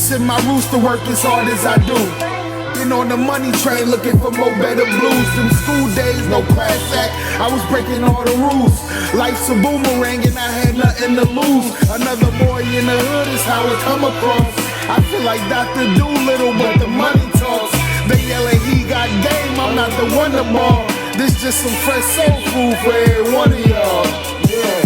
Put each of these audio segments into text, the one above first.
send my roots to work as hard as I do. Been on the money train looking for more better blues. Them school days, no class act, I was breaking all the rules. Life's a boomerang and I had nothing to lose. Another boy in the hood is how it come across. I feel like Dr. Doolittle, but the money talks. They yelling he got game, I'm not the one to ball. This just some fresh soul food for every one of y'all. Yeah.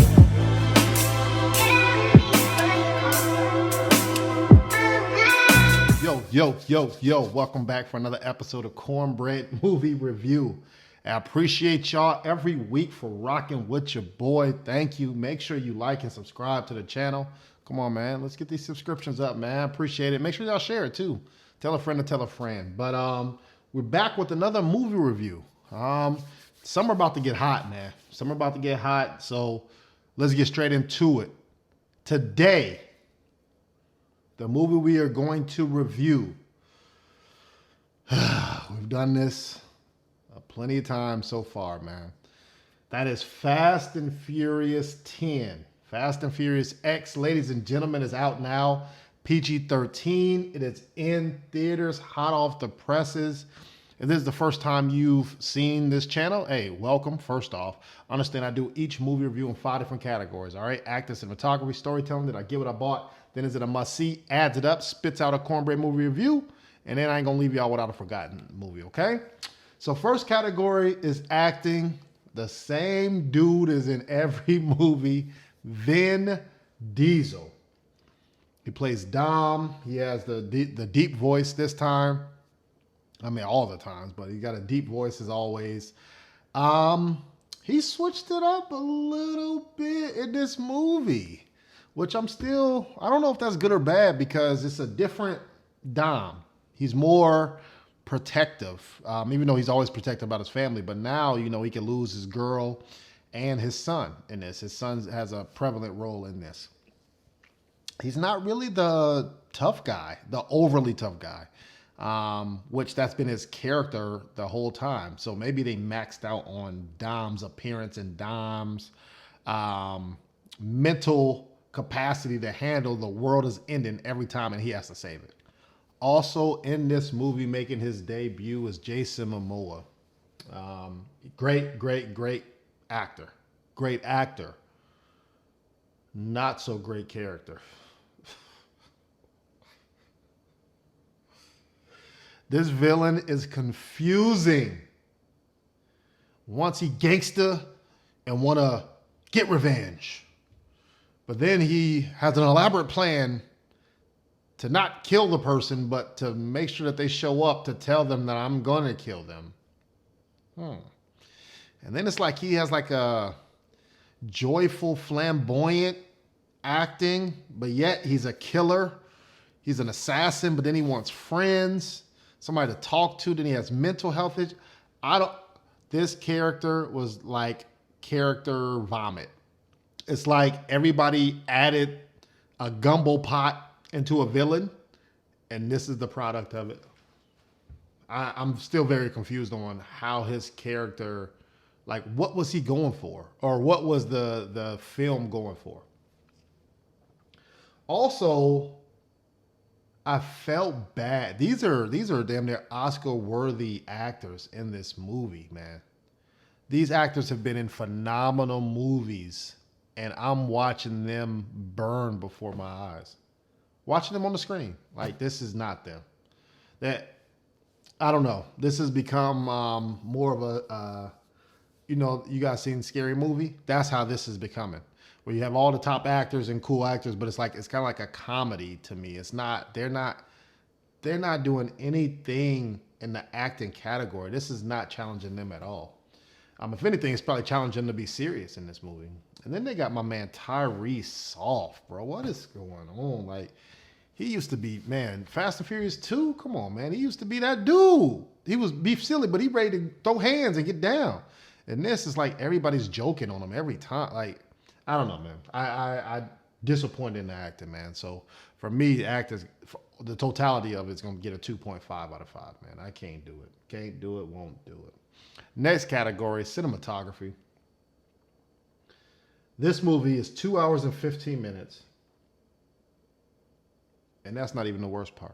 Yo, welcome back for another episode of Cornbread Movie Review. I appreciate y'all every week for rocking with your boy. Thank you. Make sure you like and subscribe to the channel. Come on, man. Let's get these subscriptions up, man. I appreciate it. Make sure y'all share it too. Tell a friend to tell a friend. But we're back with another movie review. Summer about to get hot, man. Summer about to get hot, so let's get straight into it. Today, the movie we are going to review, we've done this plenty of times so far, man. That is Fast and Furious 10. Fast and Furious X, ladies and gentlemen, is out now. PG-13. It is in theaters, hot off the presses. If this is the first time you've seen this channel, hey, welcome. First off, understand I do each movie review in 5 different categories, all right? Acting, cinematography, storytelling. Did I get what I bought? Then is it a must-see? Adds it up, spits out a Cornbread movie review, and then I ain't gonna leave y'all without a forgotten movie, okay? So first category is acting. The same dude is in every movie, Vin Diesel. He plays Dom. He has the deep voice this time. I mean, all the times, but he got a deep voice as always. He switched it up a little bit in this movie, which I don't know if that's good or bad because it's a different Dom. He's more protective, even though he's always protective about his family. But now, you know, he can lose his girl and his son in this. His son has a prevalent role in this. He's not really the tough guy, the overly tough guy, which that's been his character the whole time. So maybe they maxed out on Dom's appearance and Dom's mental capacity to handle the world is ending every time and he has to save it. Also in this movie making his debut is Jason Momoa. Great actor. Great actor. Not so great character. This villain is confusing. Wants he gangster and want to get revenge. But then he has an elaborate plan to not kill the person, but to make sure that they show up to tell them that I'm going to kill them. And then it's like he has like a joyful, flamboyant acting, but yet he's a killer. He's an assassin, but then he wants friends, somebody to talk to. Then he has mental health issues. This character was like character vomit. It's like everybody added a gumbo pot into a villain, and this is the product of it. I'm still very confused on how his character, like what was he going for? Or what was the film going for? Also, I felt bad. These are damn near Oscar-worthy actors in this movie, man. These actors have been in phenomenal movies, and I'm watching them burn before my eyes. Watching them on the screen. Like, this is not them. I don't know. This has become more of a, you guys seen Scary Movie? That's how this is becoming. Where you have all the top actors and cool actors, but it's kind of like a comedy to me. It's not, they're not doing anything in the acting category. This is not challenging them at all. If anything, it's probably challenging them to be serious in this movie. And then they got my man Tyrese Soft, bro. What is going on? Like, he used to be, man, Fast and Furious 2? Come on, man. He used to be that dude. He was beef silly, but he ready to throw hands and get down. And this is like everybody's joking on him every time. Like, I don't know, man. I disappointed in the acting, man. So for me, the actors, the totality of it's going to get a 2.5 out of 5, man. I can't do it. Can't do it, won't do it. Next category, cinematography. This movie is 2 hours and 15 minutes. And that's not even the worst part.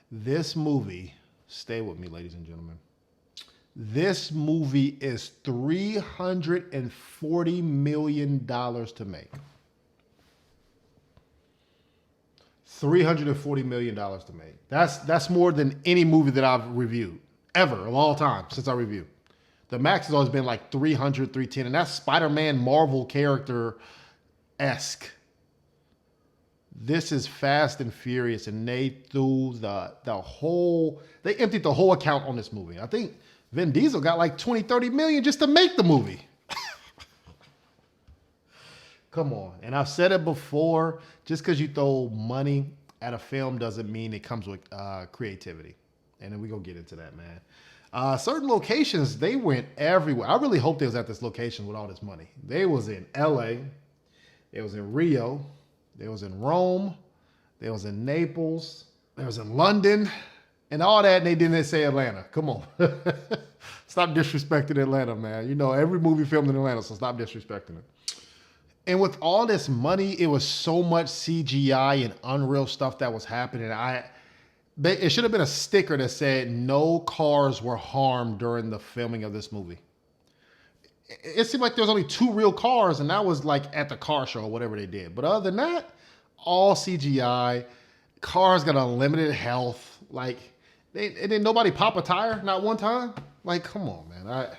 This movie, stay with me, ladies and gentlemen. This movie is $340 million to make. $340 million to make. That's more than any movie that I've reviewed ever of all time since I reviewed. The max has always been like 300, 310, and that's Spider-Man Marvel character-esque. This is Fast and Furious, and they threw they emptied the whole account on this movie. I think Vin Diesel got like 20, 30 million just to make the movie. Come on. And I've said it before, just because you throw money at a film doesn't mean it comes with creativity. And then we're going to get into that, man. Certain locations, they went everywhere. I really hope they was at this location with all this money. They was in LA. They was in Rio. They was in Rome. They was in Naples. They was in London. And all that, and they didn't say Atlanta. Come on. Stop disrespecting Atlanta, man. You know, every movie filmed in Atlanta, so stop disrespecting it. And with all this money, it was so much CGI and unreal stuff that was happening. It should have been a sticker that said no cars were harmed during the filming of this movie. It seemed like there was only 2 real cars, and that was like at the car show or whatever they did. But other than that, all CGI. Cars got unlimited health. Like, didn't nobody pop a tire? Not one time? Like, come on, man.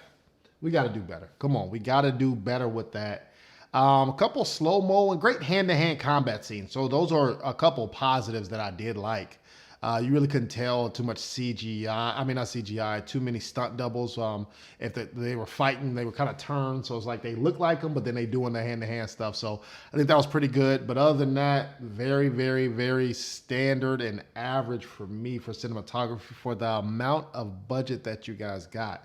We got to do better. Come on. We got to do better with that. A couple slow-mo and great hand-to-hand combat scenes. So those are a couple positives that I did like. You really couldn't tell too much CGI. I mean, not CGI, too many stunt doubles. If they were fighting, they were kind of turned. So it's like they look like them, but then they doing the hand-to-hand stuff. So I think that was pretty good. But other than that, very, very, very standard and average for me for cinematography for the amount of budget that you guys got.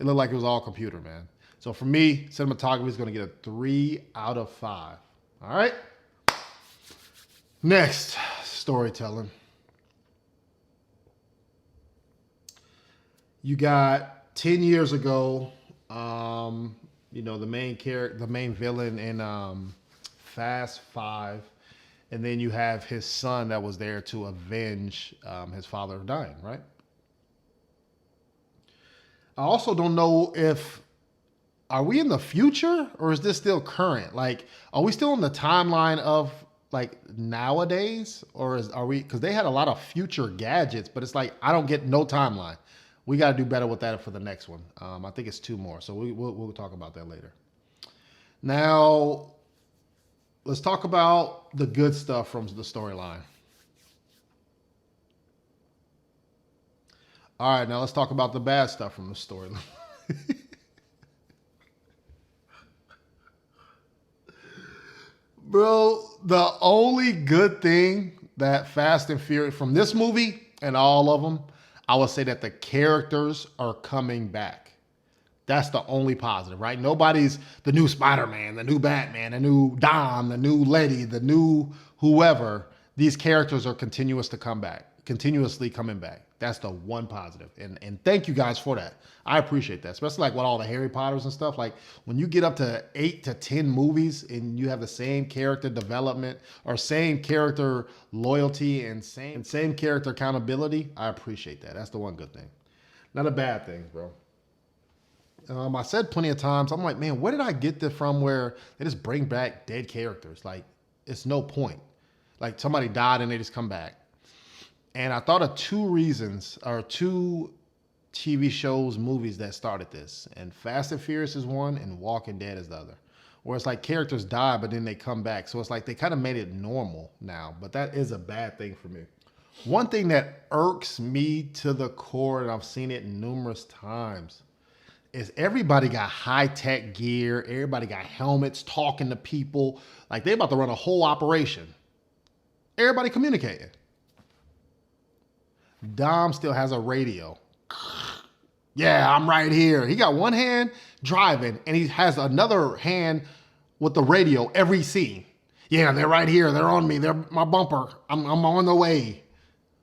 It looked like it was all computer, man. So for me, cinematography is going to get a 3 out of 5. All right. Next, storytelling. You got 10 years ago, the main villain in Fast 5, and then you have his son that was there to avenge his father dying, right? I also don't know are we in the future or is this still current? Like, are we still in the timeline of like nowadays, or are we? Because they had a lot of future gadgets, but it's like I don't get no timeline. We got to do better with that for the next one. I think it's 2 more, so we'll talk about that later. Now, let's talk about the good stuff from the storyline. All right, now let's talk about the bad stuff from the storyline. Bro, the only good thing that Fast and Furious from this movie and all of them, I would say that the characters are coming back. That's the only positive, right? Nobody's the new Spider-Man, the new Batman, the new Dom, the new Letty, the new whoever. These characters are continuously coming back. That's the one positive. And thank you guys for that. I appreciate that. Especially like with all the Harry Potters and stuff. Like when you get up to 8 to 10 movies and you have the same character development or same character loyalty and same character accountability, I appreciate that. That's the one good thing. Not a bad thing, bro. I said plenty of times, I'm like, man, where did I get this from where they just bring back dead characters? Like, it's no point. Like somebody died and they just come back. And I thought of 2 reasons or 2 TV shows, movies that started this. And Fast and Furious is one and Walking Dead is the other. Where it's like characters die, but then they come back. So it's like they kind of made it normal now. But that is a bad thing for me. One thing that irks me to the core, and I've seen it numerous times, is everybody got high-tech gear. Everybody got helmets, talking to people. Like they about to run a whole operation. Everybody communicating. Dom still has a radio. Yeah, I'm right here. He got one hand driving and he has another hand with the radio every scene. Yeah, they're right here. They're on me. They're my bumper. I'm on the way.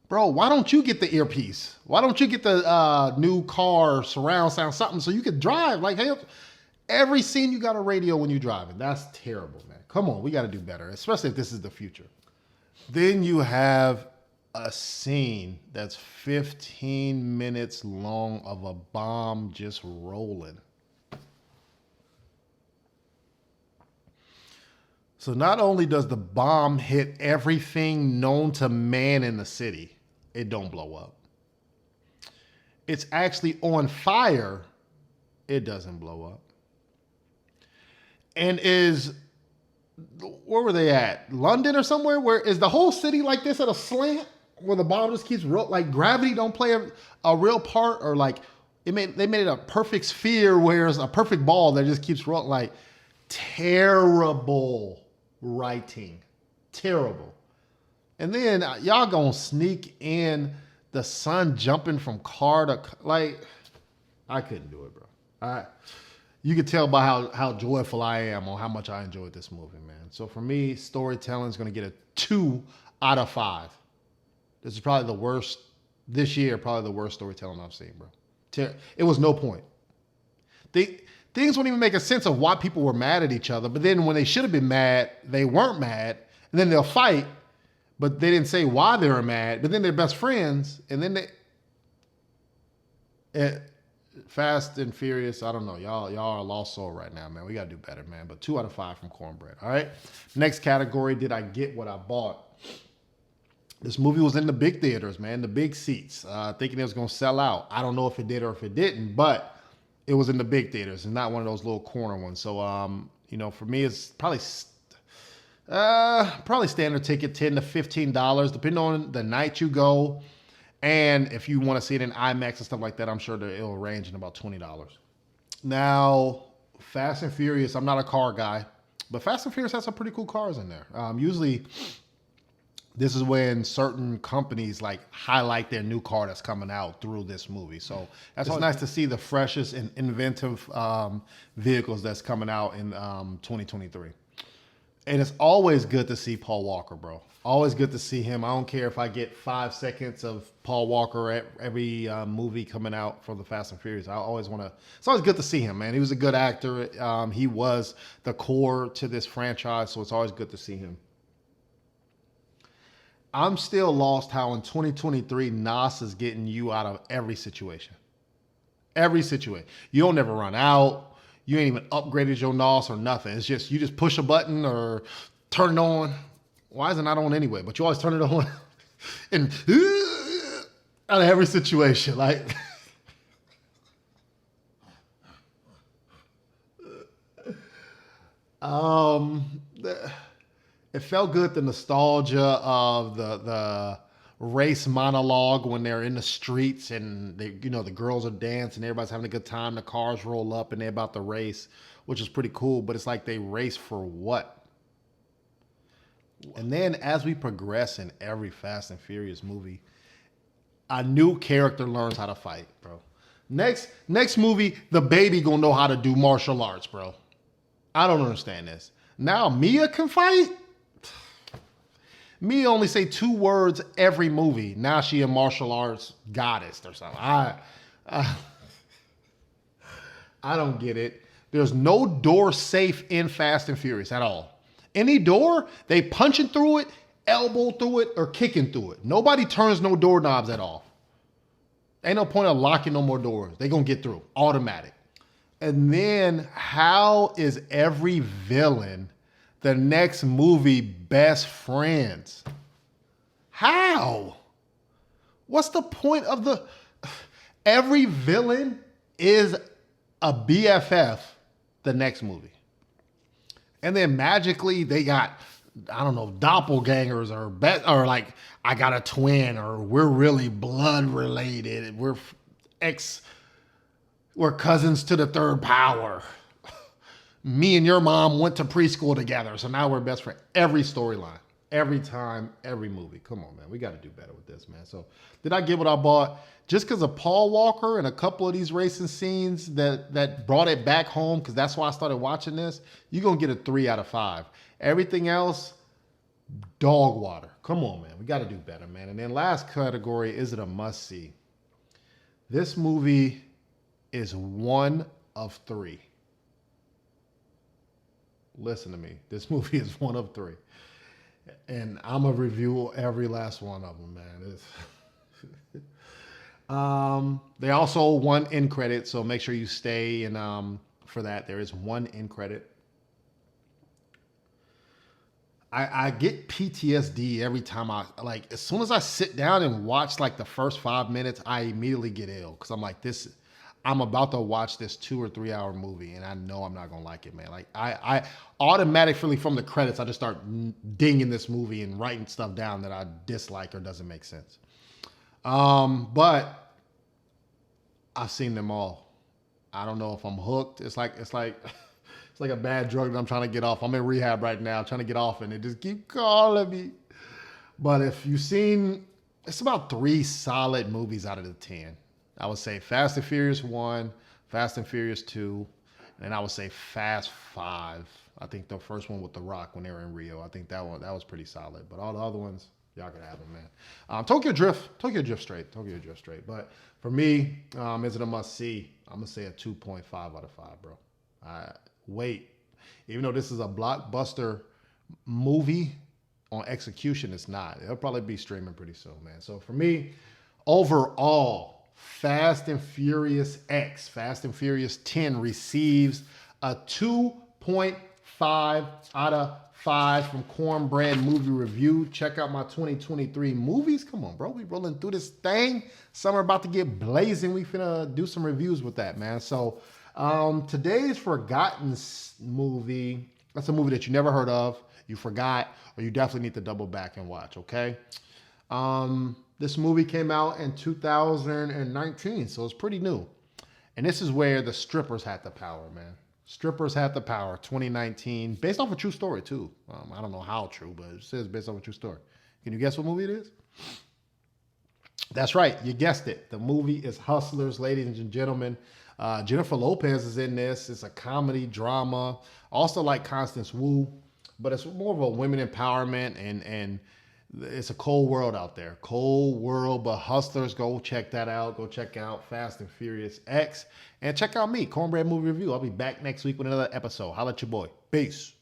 Bro, why don't you get the earpiece? Why don't you get the new car surround sound something so you could drive? Like, hey, Every scene you got a radio when you're driving. That's terrible, man. Come on, we got to do better, especially if this is the future. Then you have a scene that's 15 minutes long of a bomb just rolling. So not only does the bomb hit everything known to man in the city, it don't blow up. It's actually on fire, it doesn't blow up. And where were they at? London or somewhere? Where is the whole city like this at a slant? Where the bomb just keeps like gravity don't play a real part, or like they made it a perfect sphere where it's a perfect ball that just keeps rolling. Like terrible writing, terrible. And then y'all gonna sneak in the sun jumping from car to like. I couldn't do it, bro. You could tell by how joyful I am on how much I enjoyed this movie, man. So for me, storytelling is going to get a 2 out of 5. This is probably the worst, this year, probably the worst storytelling I've seen, bro. It was no point. Things won't even make a sense of why people were mad at each other, but then when they should have been mad, they weren't mad, and then they'll fight, but they didn't say why they were mad, but then they're best friends, and then Fast and Furious, I don't know. Y'all are a lost soul right now, man. We got to do better, man. But 2 out of 5 from Cornbread. All right. Next category, did I get what I bought? This movie was in the big theaters, man. The big seats. Thinking it was going to sell out. I don't know if it did or if it didn't, but it was in the big theaters and not one of those little corner ones. So, for me, it's probably standard ticket, $10 to $15, depending on the night you go. And if you want to see it in IMAX and stuff like that, I'm sure that it'll range in about $20. Now, Fast and Furious, I'm not a car guy, but Fast and Furious has some pretty cool cars in there. Usually, this is when certain companies like highlight their new car that's coming out through this movie. So it's nice to see the freshest and inventive vehicles that's coming out in 2023. And it's always good to see Paul Walker, bro. Always good to see him. I don't care if I get 5 seconds of Paul Walker at every movie coming out for the Fast and Furious. I always want to. It's always good to see him, man. He was a good actor. He was the core to this franchise, so it's always good to see him. I'm still lost how in 2023 NOS is getting you out of every situation. Every situation. You don't ever run out. You ain't even upgraded your NOS or nothing. It's just you just push a button or turn it on. Why is it not on anyway? But you always turn it on and out of every situation. Like it felt good, the nostalgia of the race monologue when they're in the streets and the girls are dancing, everybody's having a good time, the cars roll up and they're about to race, which is pretty cool, but it's like they race for what? And then as we progress in every Fast and Furious movie, a new character learns how to fight, bro. Next movie, the baby gonna know how to do martial arts, bro. I don't understand this. Now Mia can fight? Mia only say 2 words every movie. Now she a martial arts goddess or something. I don't get it. There's no door safe in Fast and Furious at all. Any door, they punching through it, elbow through it, or kicking through it. Nobody turns no doorknobs at all. Ain't no point of locking no more doors. They gonna get through, automatic. And then how is every villain the next movie best friends? How? What's the point of every villain is a BFF the next movie? And then magically they got, I don't know, doppelgangers or like I got a twin, or we're really blood related. We're cousins to the third power. Me and your mom went to preschool together, so now we're best friends. Every storyline, every time, every movie. Come on, man. We got to do better with this, man. So did I get what I bought? Just because of Paul Walker and a couple of these racing scenes that brought it back home, because that's why I started watching this, you're going to get a 3 out of 5. Everything else, dog water. Come on, man. We got to do better, man. And then last category, is it a must-see? This movie is 1 of 3. listen to me. This movie is one of three. And I'm going to review every last one of them, man. They also one end credit, so make sure you stay and for that. There is one end credit. I get PTSD every time as soon as I sit down and watch like the first 5 minutes, I immediately get ill because I'm like, I'm about to watch this 2 or 3 hour movie and I know I'm not gonna like it, man. Like I automatically from the credits, I just start dinging this movie and writing stuff down that I dislike or doesn't make sense. But I've seen them all. I don't know if I'm hooked. It's like it's like a bad drug that I'm trying to get off. I'm in rehab right now, trying to get off, and it just keep calling me. But if you've seen, it's about 3 solid movies out of the 10. I would say Fast and Furious 1, Fast and Furious 2, and I would say Fast 5. I think the first one with The Rock when they were in Rio. I think that was pretty solid. But all the other ones, y'all can have them, man. Tokyo Drift straight. But for me, is it a must see? I'm gonna say a 2.5 out of 5, bro. Wait, even though this is a blockbuster movie, on execution, it's not. It'll probably be streaming pretty soon, man. So for me, overall, Fast and Furious 10 receives a 2.5 out of 5 from Cornbread Movie Review. Check out my 2023 movies. Come on, bro. We rolling through this thing. Summer about to get blazing. We finna do some reviews with that, man. So today's Forgotten movie, that's a movie that you never heard of, you forgot, or you definitely need to double back and watch, okay? This movie came out in 2019, so it's pretty new. And this is where the strippers had the power, man. Strippers Had the Power, 2019, based off a true story, too. I don't know how true, but it says based off a true story. Can you guess what movie it is? That's right, you guessed it. The movie is Hustlers, ladies and gentlemen. Jennifer Lopez is in this. It's a comedy drama, also like Constance Wu, but it's more of a women empowerment and it's a cold world out there. Cold world, but Hustlers, go check that out. Go check out Fast and Furious X and check out me, Cornbread Movie Review. I'll be back next week with another episode. Holla at your boy. Peace.